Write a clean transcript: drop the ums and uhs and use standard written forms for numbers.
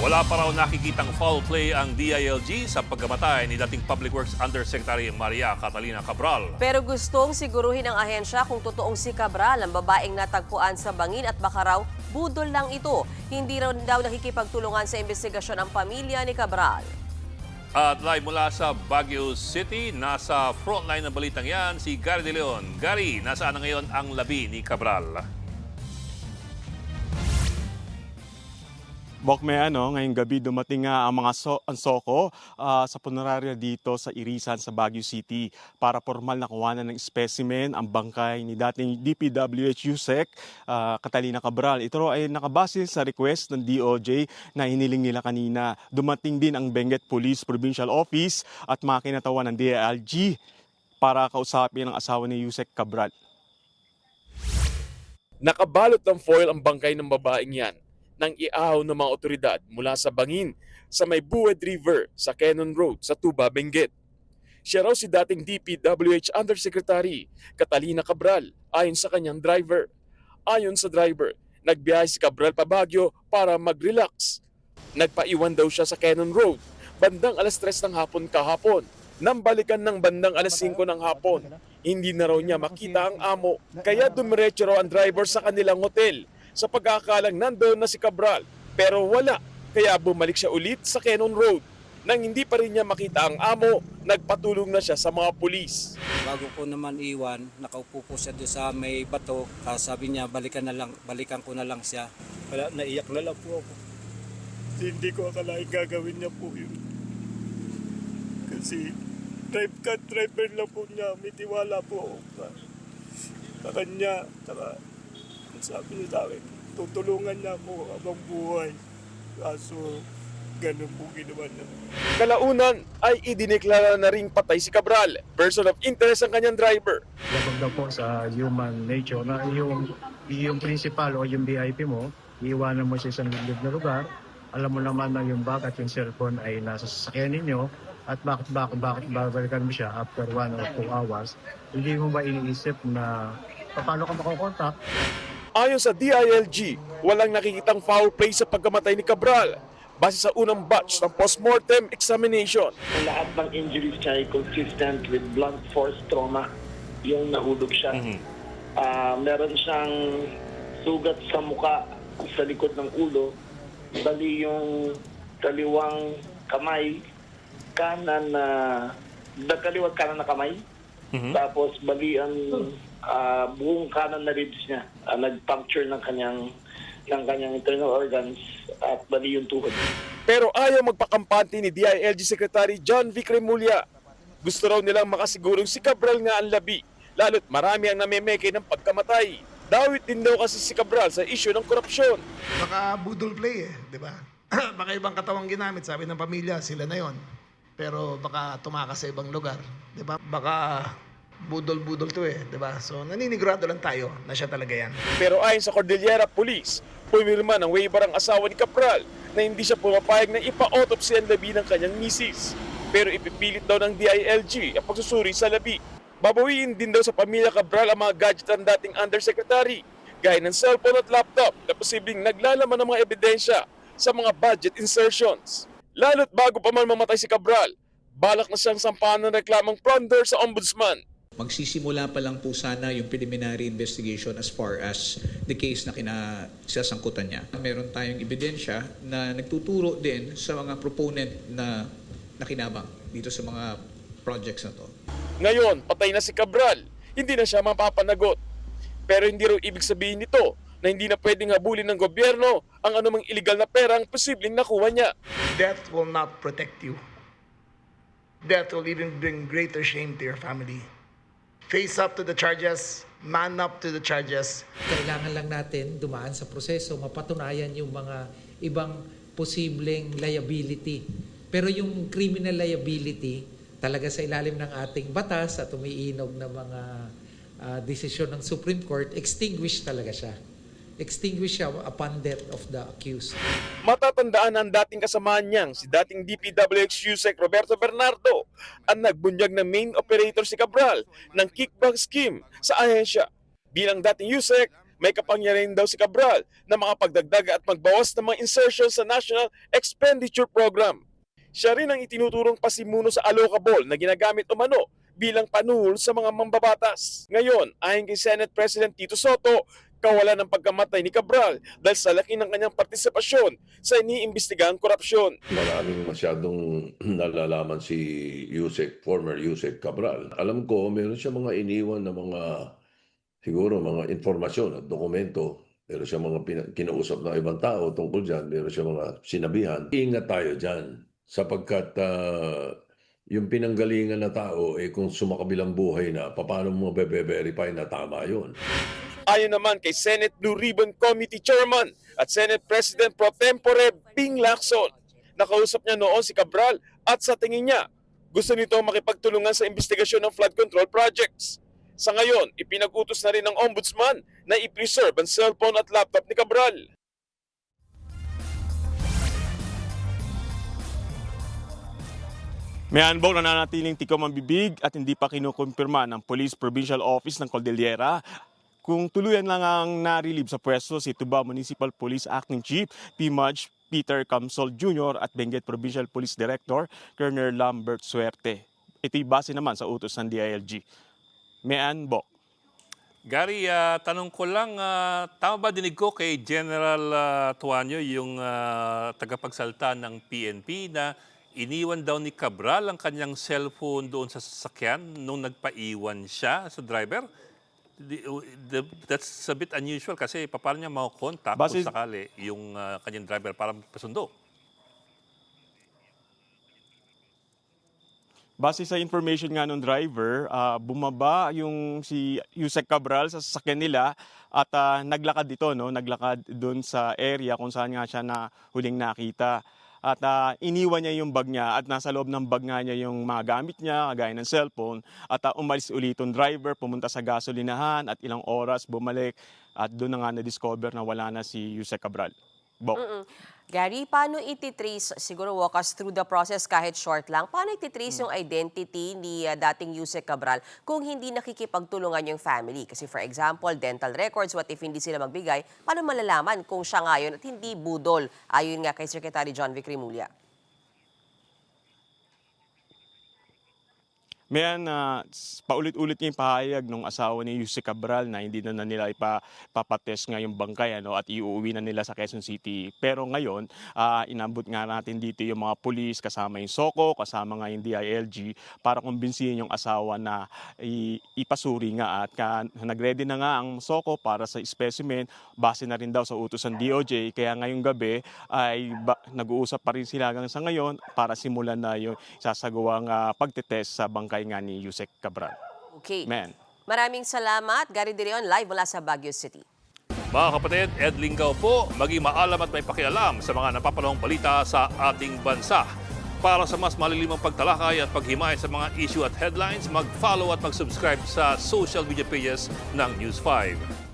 Wala pa raw nakikitang foul play ang DILG sa pagkamatay ni dating Public Works Undersecretary Maria Catalina Cabral. Pero gustong siguruhin ng ahensya kung totoong si Cabral ang babaeng natagpuan sa bangin at baka raw budol lang ito. Hindi raw daw nakikipagtulungan sa investigasyon ang pamilya ni Cabral. At live mula sa Baguio City, nasa frontline ng balitang yan, si Gary De Leon. Gary, nasaan na ngayon ang labi ni Cabral? Ngayong gabi dumating nga ang mga Soko sa punerarya dito sa Irisan sa Baguio City para formal na kuhanan ng specimen ang bangkay ni dating DPWH USEC Catalina Cabral. Ito ay nakabase sa request ng DOJ na hiniling nila kanina. Dumating din ang Benguet Police Provincial Office at mga kinatawan ng DILG para kausapin ang asawa ni USEC Cabral. Nakabalot ng foil ang bangkay ng babaeng yan nang iahaw ng mga otoridad mula sa bangin sa may Buwed River sa Cannon Road sa Tuba, Benguet. Siya raw si dating DPWH Undersecretary Catalina Cabral ayon sa kanyang driver. Ayon sa driver, nagbiyahe si Cabral pa Baguio para mag-relax. Nagpaiwan daw siya sa Cannon Road bandang alas 3 ng hapon kahapon. Nang balikan ng bandang alas 5 ng hapon, hindi na raw niya makita ang amo kaya dumiretso raw ang driver sa kanilang hotel sa pag-aakalang nandoon na si Cabral pero wala kaya bumalik siya ulit sa Cannon Road. Nang hindi pa rin niya makita ang amo, nagpatulong na siya sa mga pulis. Bago ko naman iwan, nakaupo po siya doon sa may bato. Sabi niya balikan ko na lang siya. Wala, naiyak na lang po ako. Hindi ko akalain gagawin niya po yun. Kasi driver lang po niya, may tiwala po ako sa kanya. Saka sabi niya sa akin, tutulungan niya ako habang buhay. Kaso ganun po ginawa niya. Kalaunan ay idineklara na ring patay si Cabral. Person of interest ang kanyang driver. Labag daw po sa human nature na yung principal o yung VIP mo, iiwanan mo sa isang liblib na lugar. Alam mo naman na yung bag at yung cellphone ay nasa sasakyan ninyo at bakit babalikan mo siya after 1 or 2 hours. Hindi mo ba iniisip na paano ka makokontak? Ayon sa DILG, walang nakikitang foul play sa pagkamatay ni Cabral base sa unang batch ng postmortem examination. Ang lahat ng injuries niya ay consistent with blunt force trauma. Yung nahulog siya. Meron siyang sugat sa muka, sa likod ng ulo. Bali yung kaliwang kamay, kanan na kamay. Tapos bali ang buong kanan na ribs niya. Nag-puncture ng kanyang internal organs at bali yung tuhod. Pero ayaw magpakampante ni DILG Secretary John Vic Remulla. Gusto raw nilang makasigurong si Cabral nga ang labi, lalo't marami ang namemeke ng pagkamatay. Dawit din daw kasi si Cabral sa issue ng korupsyon. Baka budol play di ba? Baka ibang katawang ginamit, sabi ng pamilya, sila na yon. Pero baka tumakas sa ibang lugar, di ba? Baka budol-budol to di ba? So naninigurado lang tayo na siya talaga yan. Pero ayon sa Cordillera Police, pumirma ng waiver ang asawa ni Cabral na hindi siya pumapayag na ipa-autopsy ang labi ng kanyang misis. Pero ipipilit daw ng DILG ang pagsusuri sa labi. Babawiin din daw sa pamilya Cabral ang mga gadget ng dating undersecretary, gaya ng cellphone at laptop na posibleng naglalaman ng mga ebidensya sa mga budget insertions. Lalo't bago pa man mamatay si Cabral, balak na siyang sampahan ng reklamang plunder sa ombudsman. Magsisimula pa lang po sana yung preliminary investigation as far as the case na kinasasangkutan niya. Meron tayong ebidensya na nagtuturo din sa mga proponent na nakinabang dito sa mga projects na to. Ngayon, patay na si Cabral, hindi na siya mapapanagot. Pero hindi raw ibig sabihin nito na hindi na pwedeng habulin ng gobyerno ang anumang illegal na perang posibleng nakuha niya. Death will not protect you. Death will even bring greater shame to your family. Face up to the charges, man up to the charges. Kailangan lang natin dumaan sa proseso, mapatunayan yung mga ibang posibleng liability. Pero yung criminal liability, talaga sa ilalim ng ating batas at umiinog na mga desisyon ng Supreme Court, extinguish talaga siya. Extinguish siya upon death of the accused. Matatandaan ang dating kasamahan niyang si dating DPWH USEC Roberto Bernardo ang nagbunyag ng main operator si Cabral ng kickback scheme sa ahensya. Bilang dating USEC, May kapangyarihan daw si Cabral na makapagdagdag at magbawas ng mga insertion sa National Expenditure Program. Siya rin ang itinuturong pasimuno sa allocable na ginagamit umano bilang panuhol sa mga mambabatas. Ngayon, ayon kay Senate President Tito Soto, kawalan ng pagkamatay ni Cabral dahil sa laki ng kanyang partisipasyon sa iniimbestigahan korupsyon. Maraming masyadong nalalaman si former Yusek Cabral. Alam ko, meron siya mga iniwan na siguro mga informasyon at dokumento. Meron siya mga kinausap ng ibang tao tungkol dyan. Meron siya mga sinabihan. Ingat tayo dyan sapagkat yung pinanggalingan na tao, kung sumakabilang buhay na, paano mo mabe-verify na tama yun? Ayon naman kay Senate Blue Ribbon Committee Chairman at Senate President Pro Tempore Ping Lacson, nakausap niya noon si Cabral at sa tingin niya, gusto nito makipagtulungan sa investigasyon ng flood control projects. Sa ngayon, ipinag-utos na rin ng Ombudsman na i-preserve ang cellphone at laptop ni Cabral. May anbog na nanatiling tikom ang bibig at hindi pa kinukumpirma ng Police Provincial Office ng Cordillera kung tuluyan lang ang narilib sa pwesto si Tuba Municipal Police Acting Chief P. Mudge Peter Camsol Jr. at Benguet Provincial Police Director Colonel Lambert Suerte. Ito'y base naman sa utos ng DILG. May anbog. Gary, tanong ko lang, tama ba dinig ko kay General Tuanyo, yung tagapagsalta ng PNP, na iniwan daw ni Cabral ang kanyang cellphone doon sa sasakyan nung nagpaiwan siya sa driver? That's a bit unusual kasi paano niya makakontak kung sakali yung kanyang driver para pasundo? Base sa information nga ng driver, bumaba yung si Yusek Cabral sa sasakyan nila at naglakad dito, no? Naglakad doon sa area kung saan nga siya na huling nakita. At iniwan niya yung bag niya at nasa loob ng bag nga niya yung mga gamit niya, gaya ng cellphone. At umalis ulit yung driver, pumunta sa gasolinahan at ilang oras bumalik. At doon na nga na-discover na wala na si Yusek Cabral. Gary, paano ititrace, siguro walk us through the process kahit short lang, paano ititrace yung identity ni dating Yusek Cabral kung hindi nakikipagtulungan yung family? Kasi for example, dental records, what if hindi sila magbigay, paano malalaman kung siya ngayon at hindi budol? Ayon nga kay Secretary John Vic Rimulya. Mayan, paulit-ulit niya yung pahayag ng asawa ni Yusek Cabral na hindi na nila ipapatest nga yung bangkay at iuwi na nila sa Quezon City. Pero ngayon, inabot nga natin dito yung mga pulis, kasama yung SOCO, kasama nga yung DILG para kumbinsihin yung asawa na ipasuri nga. At nag-ready na nga ang SOCO para sa specimen, base na rin daw sa utos ng DOJ. Kaya ngayong gabi ay nag-uusap pa rin sila hanggang sa ngayon para simulan na yung sasagawang pagtetest sa bangkay nga ni Yusek Cabral. Okay. Man. Maraming salamat. Gary De Leon, live mula sa Baguio City. Mga kapatid, Ed Lingaw po, maging maalam at may pakialam sa mga napapanahong balita sa ating bansa. Para sa mas malilimang pagtalakay at paghimay sa mga issue at headlines, mag-follow at mag-subscribe sa social media pages ng News 5.